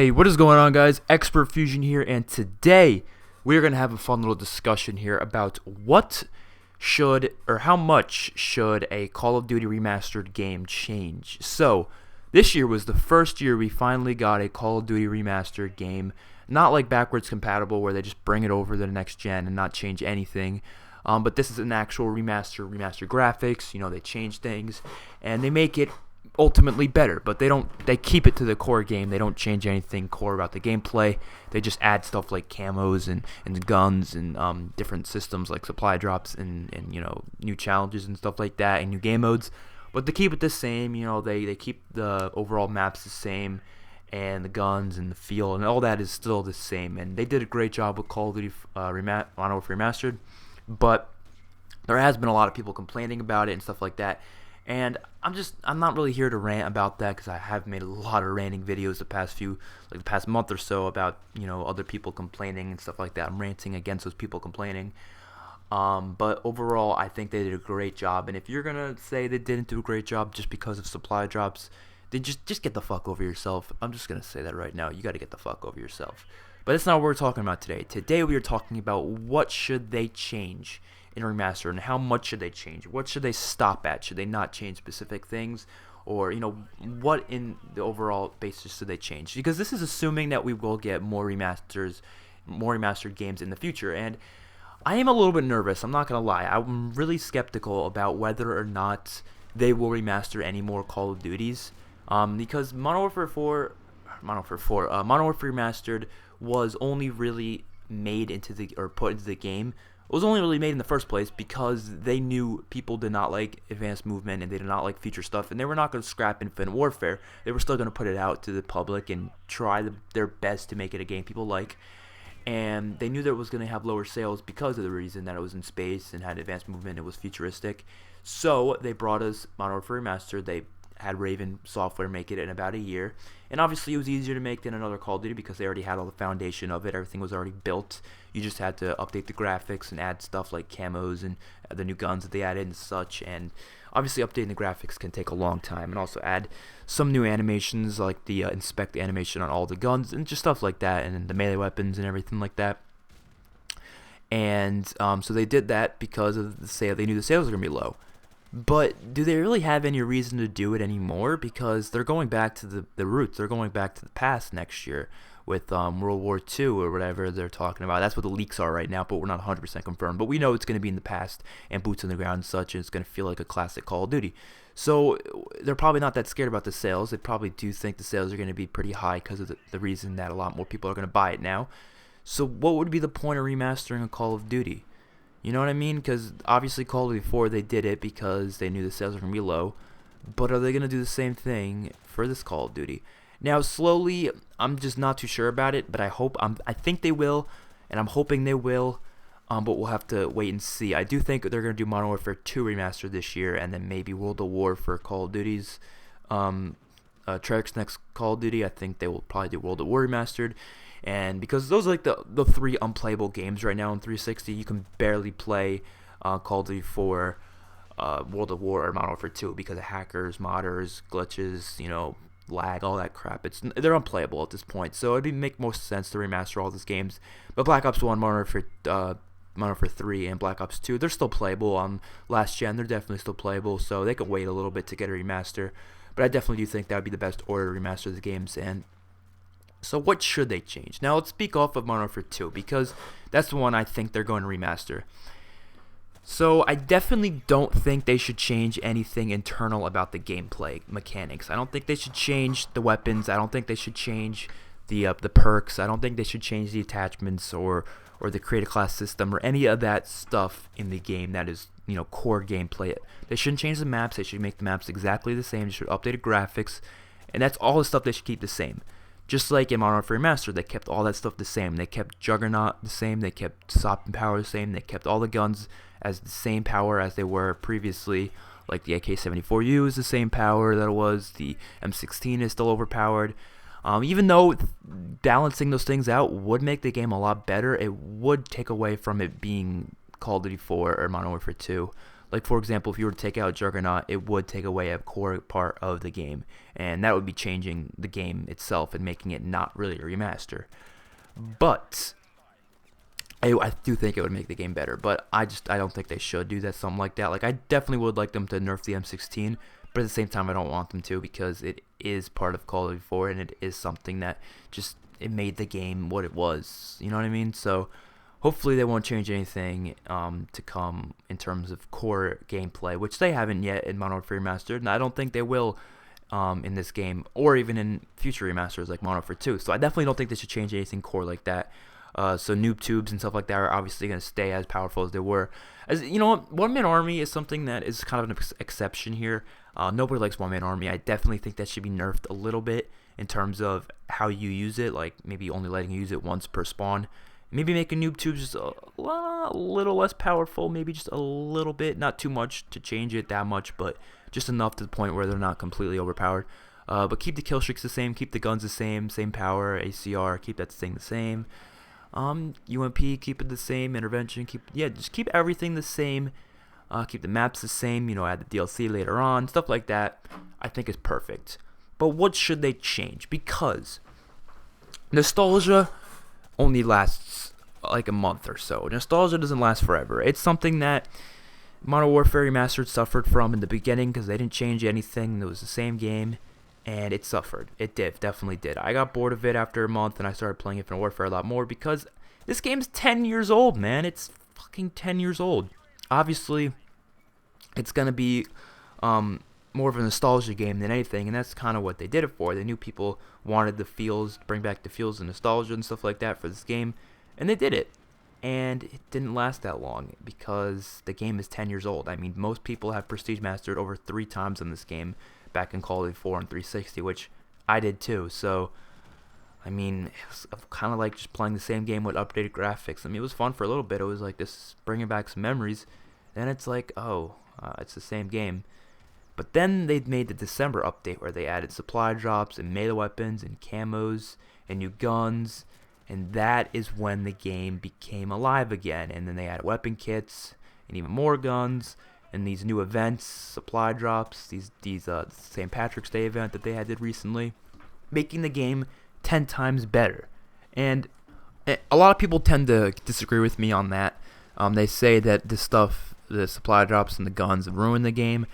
Hey, what is going on, guys? Xpertfusion here, and today we're going to have a fun little discussion here about how much should a Call of Duty Remastered game change. So, this year was the first year we finally got a Call of Duty Remastered game, not like backwards compatible where they just bring it over to the next gen and not change anything. But this is an actual remaster graphics. They change things and they make it ultimately better, but they keep it to the core game. They don't change anything core about the gameplay. They just add stuff like camos and guns and different systems like supply drops and new challenges and stuff like that and new game modes. But they keep it the same. They keep the overall maps the same, and the guns and the feel and all that is still the same. And they did a great job with Call of Duty Modern Warfare Remastered, but there has been a lot of people complaining about it and stuff like that. And I'm not really here to rant about that, because I have made a lot of ranting videos the past month or so about other people complaining and stuff like that. I'm ranting against those people complaining. But overall, I think they did a great job. And if you're gonna say they didn't do a great job just because of supply drops, then just get the fuck over yourself. I'm just gonna say that right now. You got to get the fuck over yourself. But that's not what we're talking about today. Today we are talking about what should they change in Remaster, and how much should they change? What should they stop at? Should they not change specific things? Or, what in the overall basis should they change? Because this is assuming that we will get more remastered games in the future. And I am a little bit nervous, I'm not going to lie. I'm really skeptical about whether or not they will remaster any more Call of Duties. Because Modern Warfare Remastered was only really made put into the game. It was only really made in the first place because they knew people did not like advanced movement and they did not like future stuff, and they were not going to scrap Infinite Warfare. They were still going to put it out to the public and try their best to make it a game people like. And they knew that it was going to have lower sales because of the reason that it was in space and had advanced movement. It was futuristic. So they brought us Modern Warfare Remastered. They had Raven Software make it in about a year. And obviously it was easier to make than another Call of Duty because they already had all the foundation of it. Everything was already built. You just had to update the graphics and add stuff like camos and the new guns that they added and such. And obviously updating the graphics can take a long time, and also add some new animations like the inspect animation on all the guns and just stuff like that, and the melee weapons and everything like that. And so they did that because of the sale. They knew the sales were going to be low. But do they really have any reason to do it anymore? Because they're going back to the roots. They're going back to the past next year with World War II or whatever they're talking about. That's what the leaks are right now, but we're not 100% confirmed. But we know it's going to be in the past and boots on the ground and such, and it's going to feel like a classic Call of Duty. So they're probably not that scared about the sales. They probably do think the sales are going to be pretty high because of the reason that a lot more people are going to buy it now. So what would be the point of remastering a Call of Duty? You know what I mean? Because obviously Call of Duty 4, they did it because they knew the sales were going to be low. But are they going to do the same thing for this Call of Duty? Now, slowly, I'm just not too sure about it, but I think they will, and I'm hoping they will, but we'll have to wait and see. I do think they're going to do Modern Warfare 2 Remastered this year, and then maybe World of War for Call of Duty's Treyarch's next Call of Duty. I think they will probably do World of War Remastered. And because those are like the three unplayable games right now on 360, you can barely play Call of Duty 4, World of War, or Modern Warfare 2 because of hackers, modders, glitches, lag, all that crap. They're unplayable at this point. So it'd make most sense to remaster all these games. But Black Ops 1, Modern Warfare 3, and Black Ops 2, they're still playable on last gen. They're definitely still playable, so they could wait a little bit to get a remaster. But I definitely do think that would be the best order to remaster the games. And so what should they change? Now let's speak off of Modern Warfare 2 because that's the one I think they're going to remaster. So I definitely don't think they should change anything internal about the gameplay mechanics. I don't think they should change the weapons. I don't think they should change the perks. I don't think they should change the attachments or the create a class system or any of that stuff in the game that is core gameplay. They shouldn't change the maps. They should make the maps exactly the same. They should update the graphics, and that's all the stuff they should keep the same. Just like in Modern Warfare Remastered, they kept all that stuff the same. They kept Juggernaut the same. They kept SOP and Power the same. They kept all the guns as the same power as they were previously. Like the AK-74U is the same power that it was. The M16 is still overpowered. Even though balancing those things out would make the game a lot better, it would take away from it being Call of Duty 4 or Modern Warfare 2. Like, for example, if you were to take out Juggernaut, it would take away a core part of the game, and that would be changing the game itself and making it not really a remaster. But I do think it would make the game better, but I don't think they should do that, something like that. Like, I definitely would like them to nerf the M16, but at the same time, I don't want them to, because it is part of Call of Duty 4, and it is something that just, it made the game what it was, you know what I mean? So hopefully they won't change anything to come in terms of core gameplay, which they haven't yet in Modern Warfare Remastered, and I don't think they will in this game, or even in future remasters like Modern Warfare 2. So I definitely don't think they should change anything core like that. So noob tubes and stuff like that are obviously going to stay as powerful as they were. As you know, one-man army is something that is kind of an exception here. Nobody likes one-man army. I definitely think that should be nerfed a little bit in terms of how you use it, like maybe only letting you use it once per spawn. Maybe make a noob tube just a little less powerful, maybe just a little bit, not too much to change it that much, but just enough to the point where they're not completely overpowered. But keep the kill streaks the same, keep the guns the same power, ACR, keep that thing the same. UMP, keep it the same. Intervention, just keep everything the same. Keep the maps the same. You know, add the DLC later on, stuff like that. I think is perfect. But what should they change? Because nostalgia only lasts like a month or so. Nostalgia doesn't last forever. It's something that Modern Warfare Remastered suffered from in the beginning because they didn't change anything. It was the same game. And it suffered. It definitely did. I got bored of it after a month, and I started playing Infinite Warfare a lot more because this game's 10 years old, man. It's fucking 10 years old. Obviously, it's going to be more of a nostalgia game than anything, and that's kind of what they did it for. They knew people wanted the feels, bring back the feels and nostalgia and stuff like that for this game, and they did it. And it didn't last that long because the game is 10 years old. I mean, most people have Prestige Mastered over 3 times in this game back in Call of Duty 4 and 360, which I did too. So, I mean, it was kind of like just playing the same game with updated graphics. I mean, it was fun for a little bit. It was like this bringing back some memories. Then it's like, it's the same game. But then they made the December update where they added supply drops and melee weapons and camos and new guns. And that is when the game became alive again. And then they added weapon kits and even more guns. And these new events, supply drops, these St. Patrick's Day event that they did recently, making the game 10 times better. And a lot of people tend to disagree with me on that. They say that this stuff, the supply drops and the guns, ruined the game.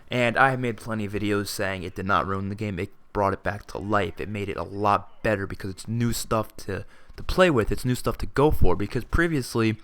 And I have made plenty of videos saying it did not ruin the game. It brought it back to life. It made it a lot better because it's new stuff to play with. It's new stuff to go for, because previously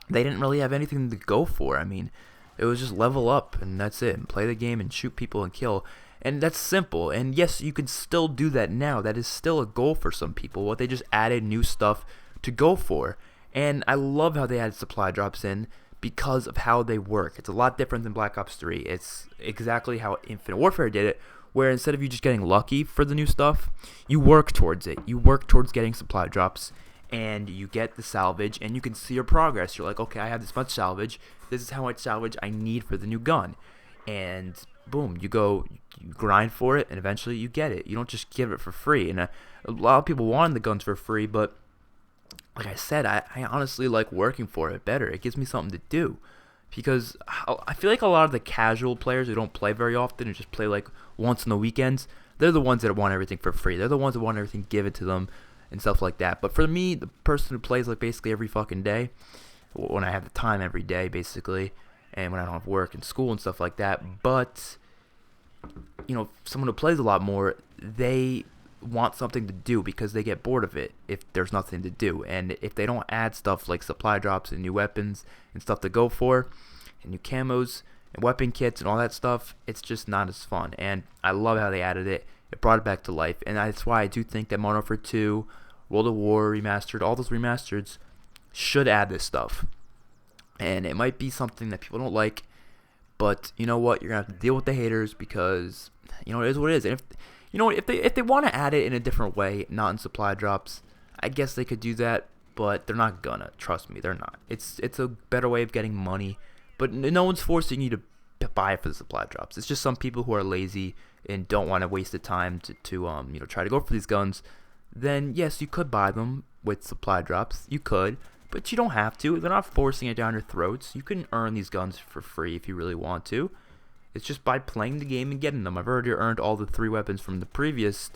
they didn't really have anything to go for. I mean, it was just level up, and that's it. And play the game and shoot people and kill. And that's simple. And yes, you can still do that now. That is still a goal for some people. What they just added new stuff to go for. And I love how they added supply drops in because of how they work. It's a lot different than Black Ops 3. It's exactly how Infinite Warfare did it, where instead of you just getting lucky for the new stuff, you work towards it. You work towards getting supply drops, and you get the salvage, and you can see your progress. You're like, okay, I have this much salvage. This is how much salvage I need for the new gun. And boom, you grind for it, and eventually you get it. You don't just give it for free. And a lot of people wanted the guns for free, but like I said, I honestly like working for it better. It gives me something to do. Because I feel like a lot of the casual players who don't play very often and just play like once on the weekends, they're the ones that want everything for free. They're the ones that want everything given to them and stuff like that. But for me, the person who plays like basically every fucking day, when I have the time every day basically, and when I don't have work and school and stuff like that, but you know, someone who plays a lot more, they want something to do because they get bored of it if there's nothing to do. And if they don't add stuff like supply drops and new weapons and stuff to go for, and new camos and weapon kits and all that stuff, it's just not as fun. And I love how they added it. It brought it back to life, and that's why I do think that Modern Warfare 2, World at War Remastered, all those remasters should add this stuff. And it might be something that people don't like, but you know what? You're gonna have to deal with the haters because you know it is what it is. And if you know, if they want to add it in a different way, not in supply drops, I guess they could do that, but they're not gonna. Trust me, they're not. It's a better way of getting money, but no one's forcing you to buy for the supply drops. It's just some people who are lazy and don't want to waste the time to try to go for these guns. Then yes, you could buy them with supply drops. You could, but you don't have to. They're not forcing it down your throats. You can earn these guns for free if you really want to. It's just by playing the game and getting them. I've already earned all the 3 weapons from the previous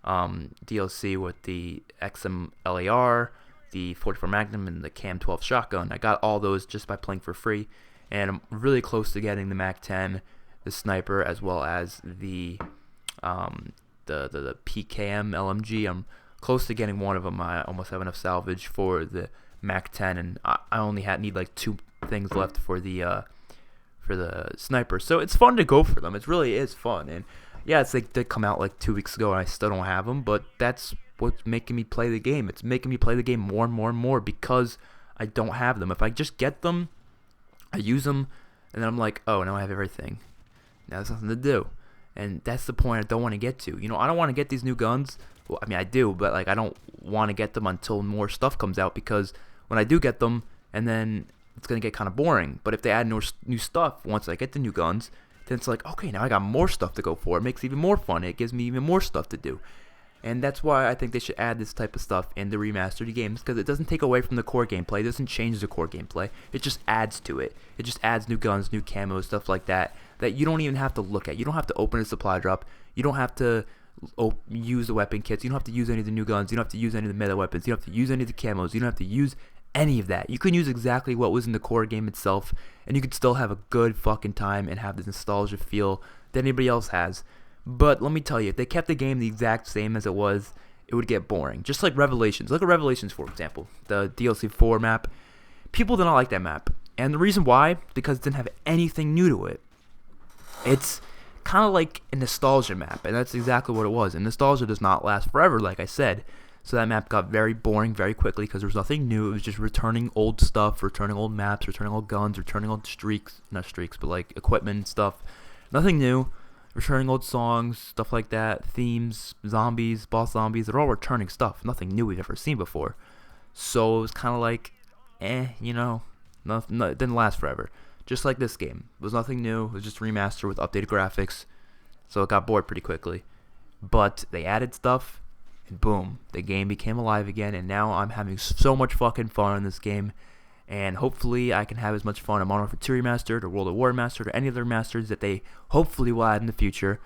DLC with the XMLAR, the 44 Magnum, and the Cam 12 shotgun. I got all those just by playing for free, and I'm really close to getting the Mac 10, the sniper, as well as the PKM LMG. I'm close to getting one of them. I almost have enough salvage for the Mac 10, and I only need like 2 things left for the sniper. So it's fun to go for them. It really is fun. And yeah, it's like they come out like 2 weeks ago and I still don't have them, but that's what's making me play the game. It's making me play the game more and more and more because I don't have them. If I just get them, I use them, and then I'm like, oh, now I have everything. Now there's nothing to do. And that's the point I don't want to get to. I don't want to get these new guns. Well, I mean, I do, but like I don't want to get them until more stuff comes out, because when I do get them, and then it's going to get kind of boring. But if they add new stuff once I get the new guns, then it's like, okay, now I got more stuff to go for. It makes it even more fun. It gives me even more stuff to do. And that's why I think they should add this type of stuff in the remastered games, because it doesn't take away from the core gameplay. It doesn't change the core gameplay. It just adds to it. It just adds new guns, new camos, stuff like that you don't even have to look at. You don't have to open a supply drop. You don't have to use the weapon kits. You don't have to use any of the new guns. You don't have to use any of the meta weapons. You don't have to use any of the camos. You don't have to use any of that. You can use exactly what was in the core game itself, and you could still have a good fucking time and have the nostalgia feel that anybody else has. But let me tell you, if they kept the game the exact same as it was, it would get boring. Just like Revelations. Look at Revelations, for example. The DLC 4 map. People did not like that map. And the reason why, because it didn't have anything new to it. It's kind of like a nostalgia map, and that's exactly what it was. And nostalgia does not last forever, like I said. So that map got very boring very quickly because there was nothing new. It was just returning old stuff, returning old maps, returning old guns, returning old streaks. Not streaks, but like equipment and stuff. Nothing new. Returning old songs, stuff like that. Themes, zombies, boss zombies. They're all returning stuff. Nothing new we've ever seen before. So it was kind of like, it didn't last forever. Just like this game. It was nothing new. It was just a remaster with updated graphics. So it got bored pretty quickly. But they added stuff, and boom, the game became alive again, and now I'm having so much fucking fun in this game. And hopefully I can have as much fun in Modern Warfare 2 Remastered or World at War Remastered or any other remasters that they hopefully will add in the future.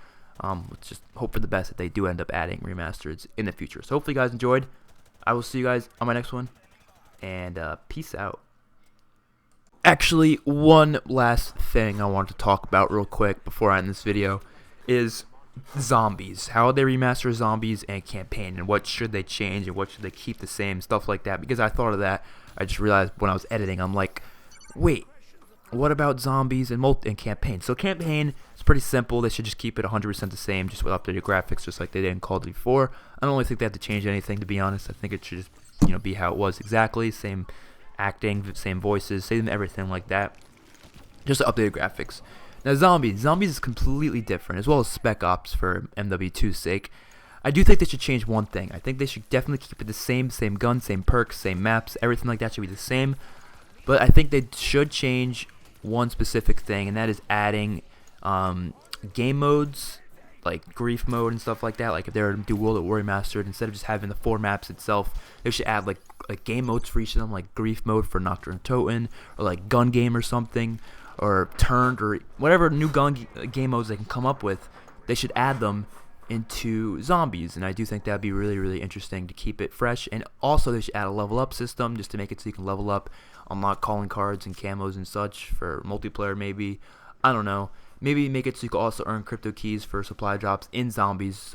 Let's just hope for the best that they do end up adding remasters in the future. So hopefully you guys enjoyed. I will see you guys on my next one, and peace out. Actually, one last thing I want to talk about real quick before I end this video is zombies. How they remaster zombies and campaign, and what should they change and what should they keep the same, stuff like that. Because I thought of that, I just realized when I was editing, I'm like, wait, what about zombies and campaign? So campaign is pretty simple. They should just keep it 100% the same, just with updated graphics, just like they did in CoD before. I don't really think they have to change anything, to be honest. I think it should just be how it was exactly, same acting, same voices, same everything like that. Just updated graphics. Now zombies is completely different, as well as Spec Ops for MW2's sake. I do think they should change one thing. I think they should definitely keep it the same gun, same perks, same maps, everything like that should be the same. But I think they should change one specific thing, and that is adding game modes, like grief mode and stuff like that. Like if they were to do World at War Remastered, instead of just having the 4 maps itself, they should add like game modes for each of them, like grief mode for Nocturne Toten, or like gun game or something, or turned, or whatever new game modes they can come up with. They should add them into zombies, and I do think that'd be really, really interesting to keep it fresh. And also they should add a level up system, just to make it so you can level up, unlock calling cards and camos and such for multiplayer. Maybe, I don't know, maybe make it so you can also earn crypto keys for supply drops in zombies,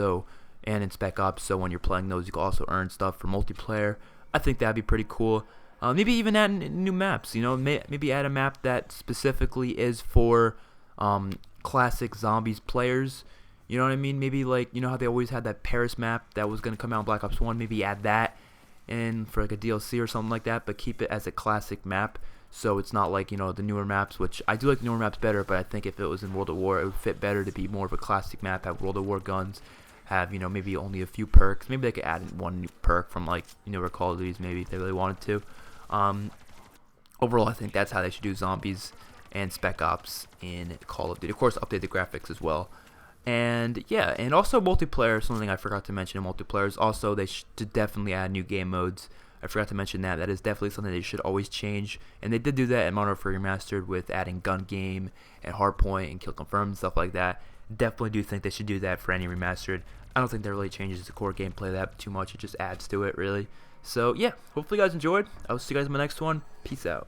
and in Spec Ops, so when you're playing those you can also earn stuff for multiplayer. I think that'd be pretty cool. Maybe even add new maps, maybe add a map that specifically is for classic zombies players. You know what I mean? Maybe like, how they always had that Paris map that was going to come out in Black Ops 1. Maybe add that in for like a DLC or something like that, but keep it as a classic map. So it's not like, the newer maps, which I do like the newer maps better, but I think if it was in World at War, it would fit better to be more of a classic map, have World at War guns, have, maybe only a few perks. Maybe they could add in one new perk from like, newer Call of Duties, maybe if they really wanted to. Overall, I think that's how they should do zombies and Spec Ops in Call of Duty. Of course, update the graphics as well. And yeah, and also multiplayer, something I forgot to mention in multiplayer is also they should definitely add new game modes. I forgot to mention that. That is definitely something they should always change. And they did do that in Modern Warfare Remastered with adding gun game and hardpoint and kill confirm and stuff like that. Definitely do think they should do that for any Remastered. I don't think that really changes the core gameplay that too much. It just adds to it, really. So, yeah, hopefully you guys enjoyed. I'll see you guys in my next one. Peace out.